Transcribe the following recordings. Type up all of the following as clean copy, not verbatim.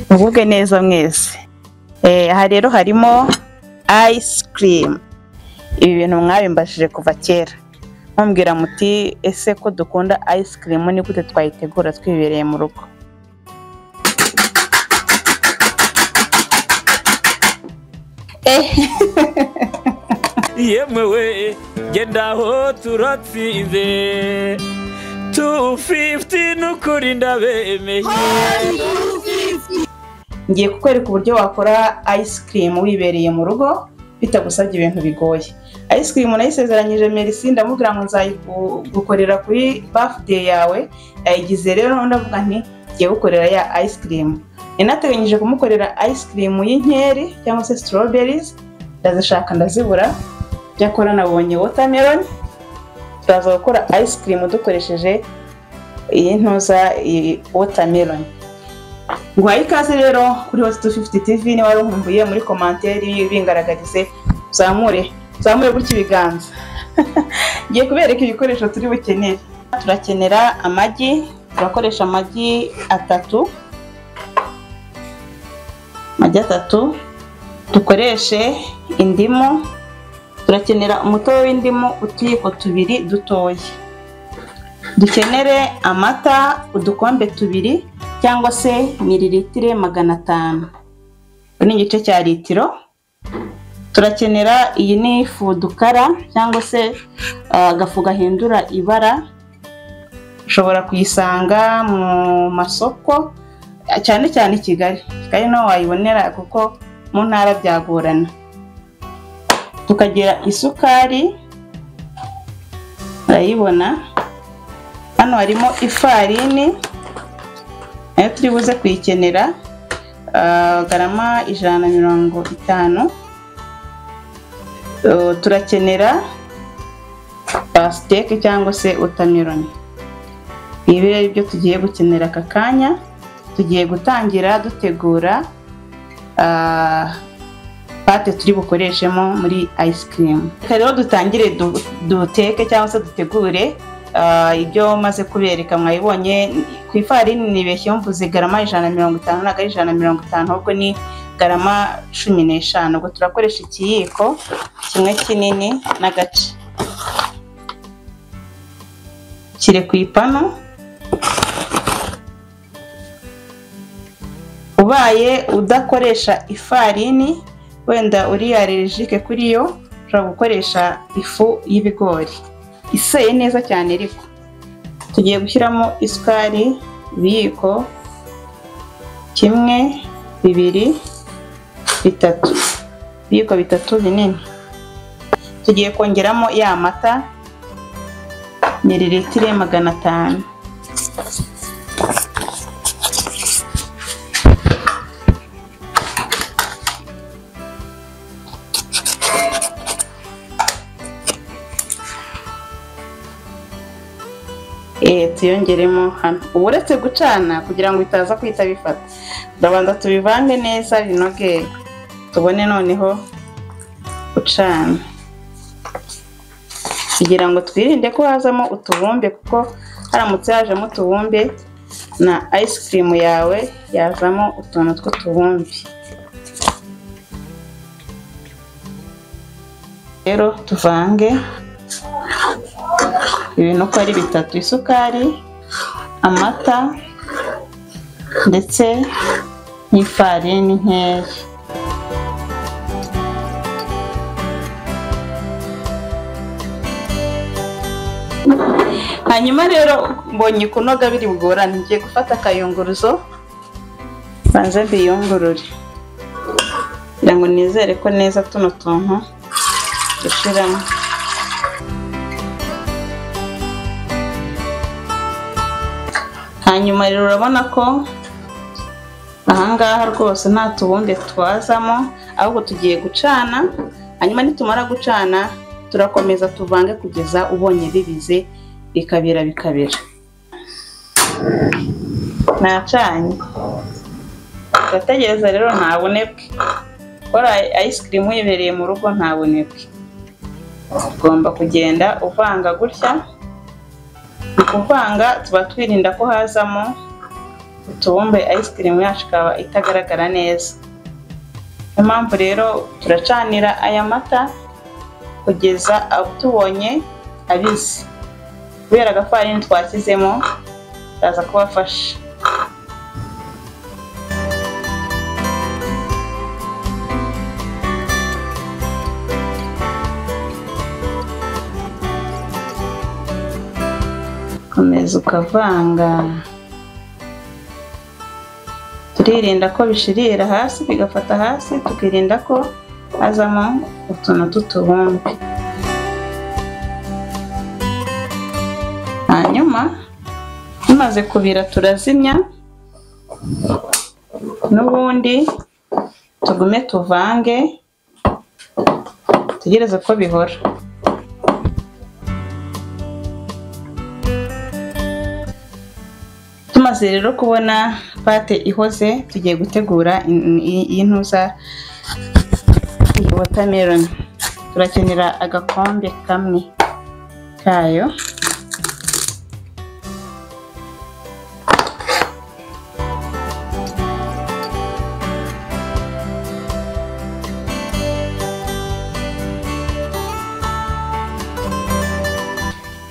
Uvuge neza mwese. Aha rero harimo ice cream. Ibi bintu mwabimbashije kuva kera. Mumbwira muti ese ko dukunda ice cream ni gute twayitegura twibereye mu rugo? Yemwe genda ho turatsinze 250 nukuri ndabemeye. Ngiye kukwereka uburyo wakora ice cream wibereye mu rugo bitagusabye ibintu bigoye. Ice cream nayisezeranyije Merci, ndamubwira ngo nzayigukorera kuri birthday yawe. Yayigize rero ndavuga nti ngiye gukorera ya ice cream. Ninateganyije kumukorera ice cream y'inkeri cyangwa se strawberries. Ndazishaka ndazibura. Byakora nabonye watermelon. Turaza gukora ice cream dukoresheje iyi ntuza watermelon. Nguhaye ikaze rero kuri Hot 250 TV. Ni wari nkumbuye muri commentaire bingaragarize zamure gutya ibiganza. Ngiye kubereka ibikoresho turi bukenere. Turakenera amagi, turakoresha amagi 3. Amagi 3. Dukoreshe indimu. Turakenera umutobe w'indimu utuyiko 2 dutoya. Dukenere amata udukombe 2 cyangwa se mililitire 500. Ni igice cya litiro. Turakenera iyi ni ifu dukara cyangwa se agafu gahindura ibara. Ushobora kuyisanga mu masoko cyane cyane Kigali no wayibonera kuko mu ntara byagorana. Tukagira isukari, urayibona. Hano harimo ifarini nayo turi buze kuyikenera garama 150. Turakenera pasteke cyangwa se watermelon. Ibi ari byo tugiye gukenera aka kanya. Tugiye gutangira dutegura pate turi bukoreshemo muri ice cream. Rero dutangire duteke cyangwa se dutegure ibyo maze kubereka. Mwayibonye ku ifarini nibeshye mvuze garama 150 na 150 ahubwo ni garama 15. Ubwo turakoresha ikiyiko kimwe kinini n'agace. Kire ku ipanu. Ubaye udakoresha ifarini wenda uri allergique kuri yo, ushobora gukoresha ifu y'ibigori iseye neza cyane. Ariko tugiye gushyiramo isukari ibiyiko 1, 2, 3, ibiyiko 3 binini. Tugiye kongeramo ya mata mililitire 500. Tuyongeremo hano. Uretse gucana kugira ngo bitaza kwita bifata, ndabanza tubivange neza binoge tubone noneho gucana, kugira ngo twirinde ko hazamo utubumbe, kuko haramutse hajemo utubumbe na ice cream yawe yazamo utuntu tw'utubumbe. Rero tuvange ibintu uko ari 3: isukari, amata ndetse n'ifarini nkeya. Hanyuma rero mbonye kunoga biri bugorane, ngiye gufata akayunguruzo banze mbiyungurure kugira ngo nizere ko neza tuno tuntu dushiramo. Hanyuma rero urabona ko ahangaha rwose nta tubumbe twazamo, ahubwo tugiye gucana. Hanyuma nitumara gucana turakomeza tuvange kugeza ubonye bibize bikabira. Nacanye, turategereza rero ntabonebwe. Kora ice cream yibereye mu rugo ntabonebwe. Ugomba kugenda uvanga gutya. Kuvanga tuba twirinda ko hazamo utubumbe ice cream yacu ikaba itagaragara neza. Niyo mpamvu rero turacanira aya mata kugeza tubonye abizi. Kubera agafarini twashyizemo kaza kubafasha. Komeza ukavanga. Turirinda ko bishirira hasi bigafata hasi, tukirinda ko hazamo utuntu tw'utubumbe. Hanyuma tumaze kubira turazimya, n'ubundi tugume tuvange tugereze ko bihora. Tumaze rero kubona pate ihoze, tugiye gutegura intuza watermelon. Turakenera agakombe kamwe kayo.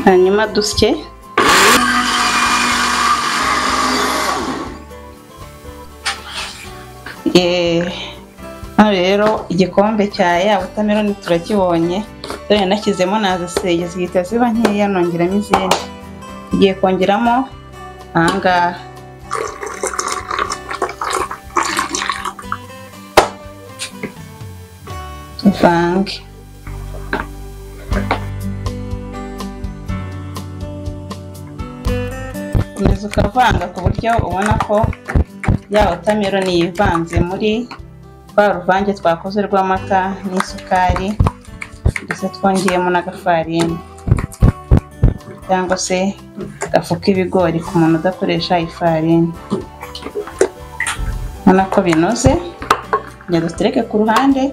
Hanyuma dusye. Rero igikombe cya ya watermelon turakibonye. Dore nashyizemo naziseye zihita ziba nkeya, nongeramo izindi. Tugiye kongeramo ahangaha. Tuvange. Komeza ukavanga ku buryo ubona ko ya watermelon yivanze muri rwa ruvange twakoze rw'amata n'isukari, ndetse twongeyemo n'agafarini cyangwa se gafu k'ibigori ku muntu udakoresha ifarini. Ubona ko binoze, dutereke ku ruhande.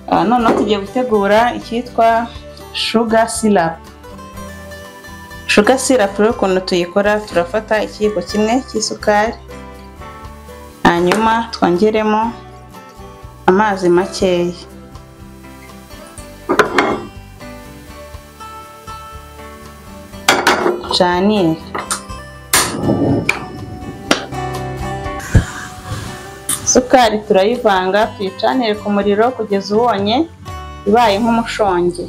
Noneho tugiye gutegura icyitwa sugar syrup. Sugar syrup rero ukuntu tuyikora, turafata ikiyiko kimwe cy'isukari, hanyuma twongeremo amazi makeya. Canire. Isukari turayivanga, tuyicanire ku muriro kugeza ubonye ibaye nk'umushongi.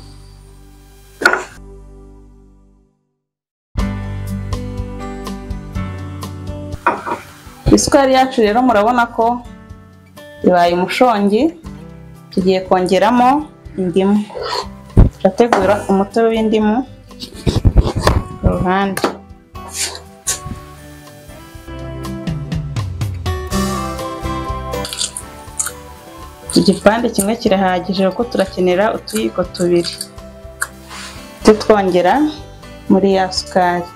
Isukari yacu rero murabona ko ibaye umushongi. Tugiye kongeramo indimu. Turategura umutobe w'indimu ku ruhande. Igipande kimwe kirahagije kuko turakenera utuyiko tubiri. Twongera muri ya sukari.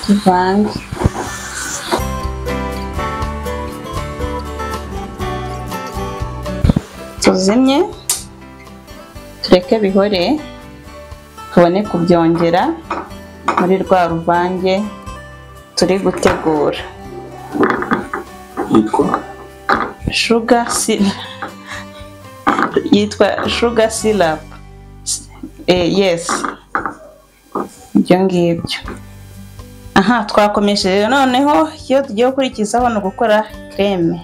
Tuvange. Tuzimye, tureke bihore, tubone kubyongera muri rwa ruvange turi gutegura. Yitwa sugar syrup. Yes. Ibyo ngibyo. Aha, twakomeje noneho iyo tugiye gukurikizaho no gukora creme.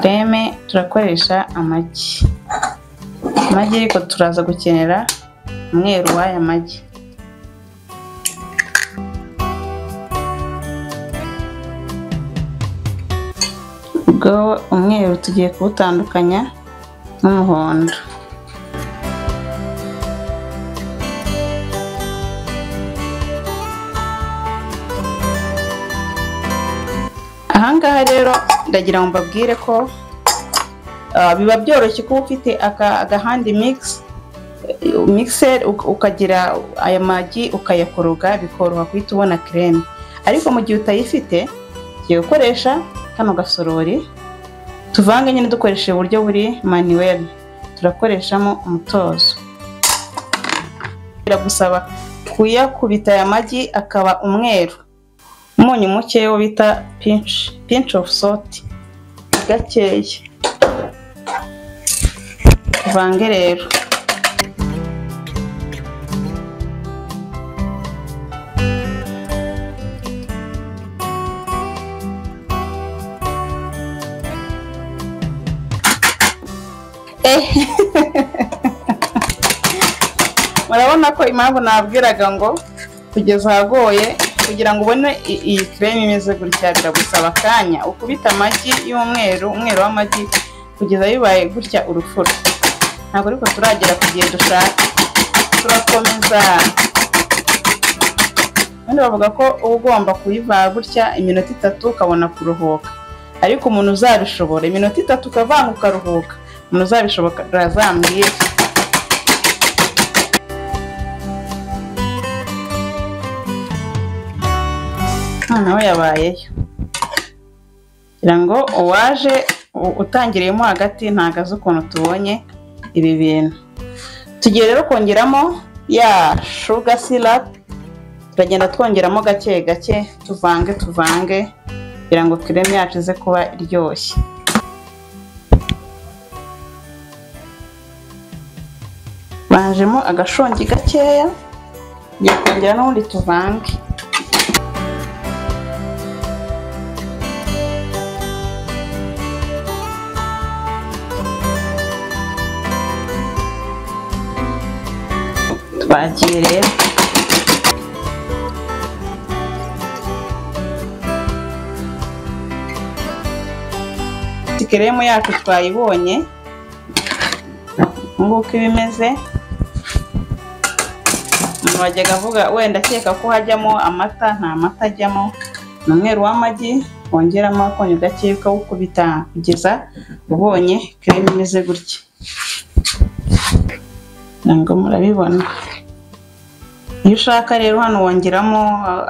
Creme turakoresha amagi. Amagi ariko turaza gukenera umweru w'aya magi. Ubwo umweru tugiye kuwutandukanya n'umuhondo. Ahangaha rero ndagira ngo mbabwire ko biba byoroshye kuba ufite agahandi mixer ukagira aya magi ukayakoroga, bikoroha kwita ubona creme. Ariko mu gihe utayifite ugiye gukoresha kano gasorori. Tuvange nyine dukoresheje uburyo buri manuel. Turakoreshamo umutozo. Biragusaba kuyakubita aya magi akaba umweru, umunyu muke wo bita pinch of salt gakeya. Tuvange rero. Murabona ko impamvu nabwiraga ngo kugeza ahagoye kugira ngo ubone iyi creme imeze gutya biragusaba akanya. Ukubita amagi y'umweru, umweru w'amagi kugeza bibaye gutya urufuro. Ntabwo ariko turagera ku gihe dushaka, turakomeza. Kandi bavuga ko ugomba kuyivanga gutya iminota 3 ukabona kuruhuka, ariko umuntu uzabishobora iminota 3 ukavanga ukaruhuka, umuntu uzabishobora razambwira. Nawe yabayeyo kugira ngo uwaje utangiriyemo hagati ntagaze ukuntu tubonye ibi bintu. Tugiye rero kongeramo ya sugar syrup, turagenda twongeramo gake gake, tuvange kugira ngo creme yacu ize kuba iryoshye. Banjemo agashongi gakeya, ngiye kongera n'ubundi tuvange. Twagiye rero creme yacu twayibonye nguko ibimeze. Umuntu wajyaga avuga wenda akeka ko hajyamo amata, nta mata ajyamo, ni umweru w'amagi wongeramo akonyo gake ukawukubita kugeza ubonye creme imeze gutya. Nango murabibona. Iyo ushaka rero hano wongeramo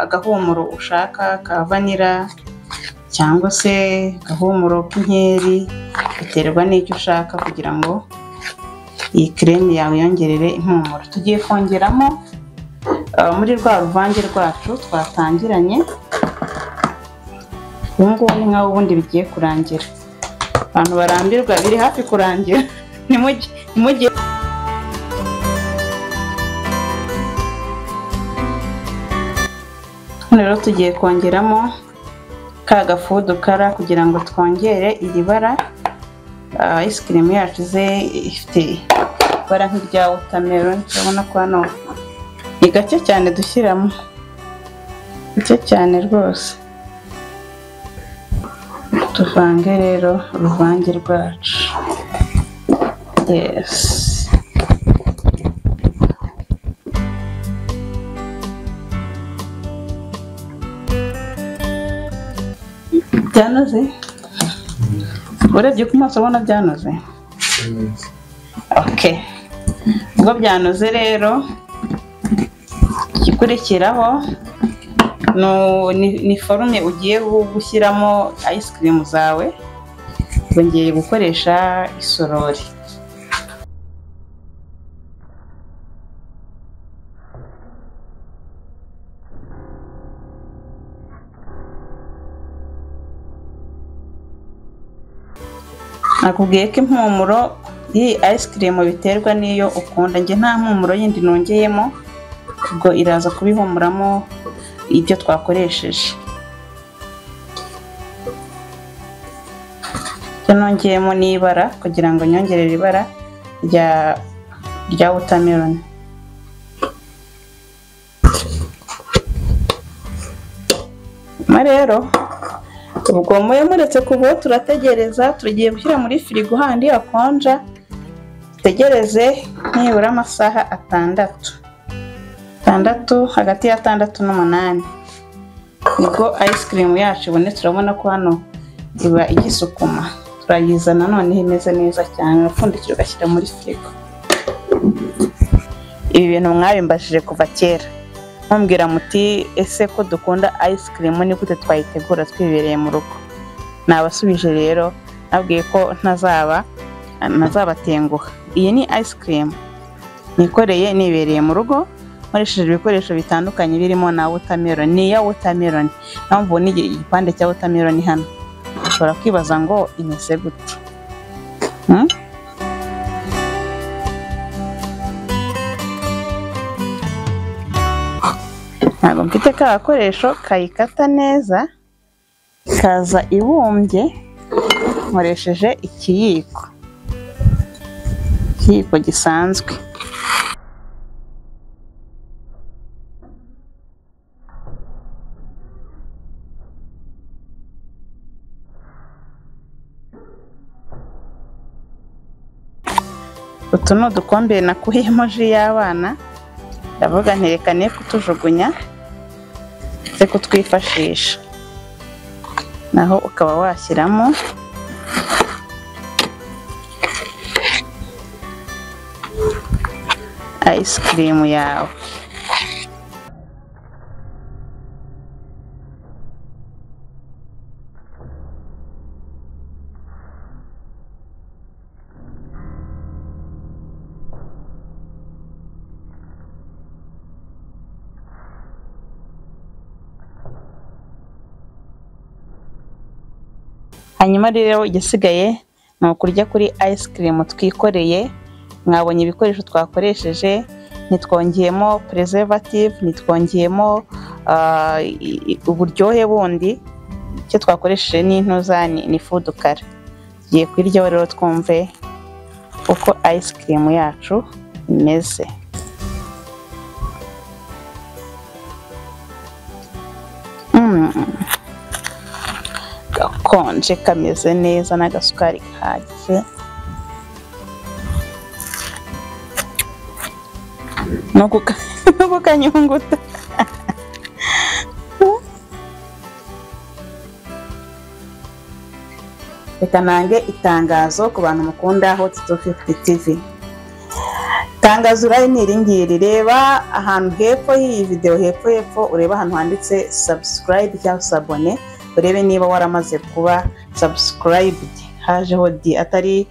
agahumuro ushaka ka vanilla cyangwa se agahumuro k'inkeri, biterwa n'icyo ushaka kugira ngo iyi creme yawe yongerere impumuro. Tugiye kongeramo muri rwa ruvange rwacu twatangiranye. Ubungubu ni nkaho ubundi bigiye kurangira, abantu barambirwa biri hafi kurangira nimujye. Rero tugiye kongeramo ka gafudu kara kugira ngo twongere iri bara. Ice cream yacu ze ifite bara nk'irya watermelon. Urabona ko hano ni gake cyane dushyiramo, gake cyane rwose. Tuvange rero uruvange rwacu. Yes. Byanoze? Urebye ku maso ubona byanoze? Okay. Ubwo byanoze rero igikurikiraho ni forume ugiye gushyiramo ice cream zawe. Ngiye gukoresha isorori. Nakubwiye ko impumuro iyi ice cream biterwa n'iyo ukunda. Nge nta mpumuro yindi nongeyemo, ubwo iraza kubihumuramo ibyo twakoresheje. Nongeyemo n'ibara kugira ngo nyongerere ibara rya watermelon. Rero ubwo muretse kuva turategereza, tugiye gushyira muri firigo handi akonja. Tegereze nibura amasaha 6, hagati ya 6 n'8 nibwo ice cream yacu ibonetse. Turabona ko hano iba igisukuma. Turayizana none imeze neza cyane, urapfundikira ugashyira muri firigo. Ibi bintu mwabimbashije kuva kera mumbwira muti ese ko dukunda ice cream ni gute twayitegura twibereye mu rugo. Nabasubije rero nabwiye ko ntazabatenguha. Iyi ni ice cream nikoreye nibereye mu rugo, nkoresheje ibikoresho bitandukanye birimo na watermelon. Ni iya watermelon, naho mbona igipande cya watermelon hano. Ushobora kwibaza ngo imeze gute? Ntabwo mfite ka gakoresho kayikata neza, kaza ibumbye, nkoresheje ikiyiko gisanzwe. Utu ni udukombe nakuyemo ji y'abana, ndavuga nterekane kutujugunya ndetse kutwifashisha, naho ukaba washyiramo ice cream yawe. Hanyuma rero igisigaye ni ukurya kuri ice cream twikoreye. Mwabonye ibikoresho twakoresheje, nitwongeyemo preservative, nitwongeyemo uburyohe bundi. Icyo twakoresheje n'intuza ni food color. Tugiye kwiryaho rero twumve uko ice cream yacu imeze. Gakonje kameze neza n'agasukari gahagije. Nuko kanyunguta. Reka nange itangazo ku bantu mukunda Hot 250 TV. Tangazo urayi ni iringiri, reba ahantu hepfo y'iyi video, hepfo ureba ahantu handitse subscribe cyangwa sabone, urebe niba waramaze kuba subscribed, hajeho di atari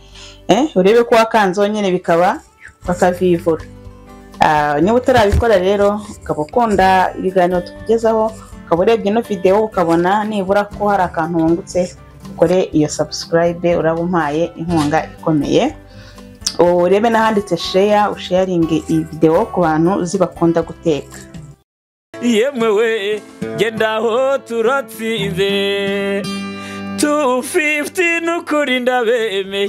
urebe ko wakanze nyine bikaba bakavivura. Niba utarabikora rero ukaba ukunda ibiganiro tukugezaho, ukaba urebye no video ukabona nibura ko hari akantu wungutse, ukore iyo subscribe, uraba umpaye inkunga ikomeye. Urebe n'ahanditse share, usharing iyi video ku bantu zibakunda guteka. Yemwe we gendaho turatsinze 250 n'ukuri ndabemeye.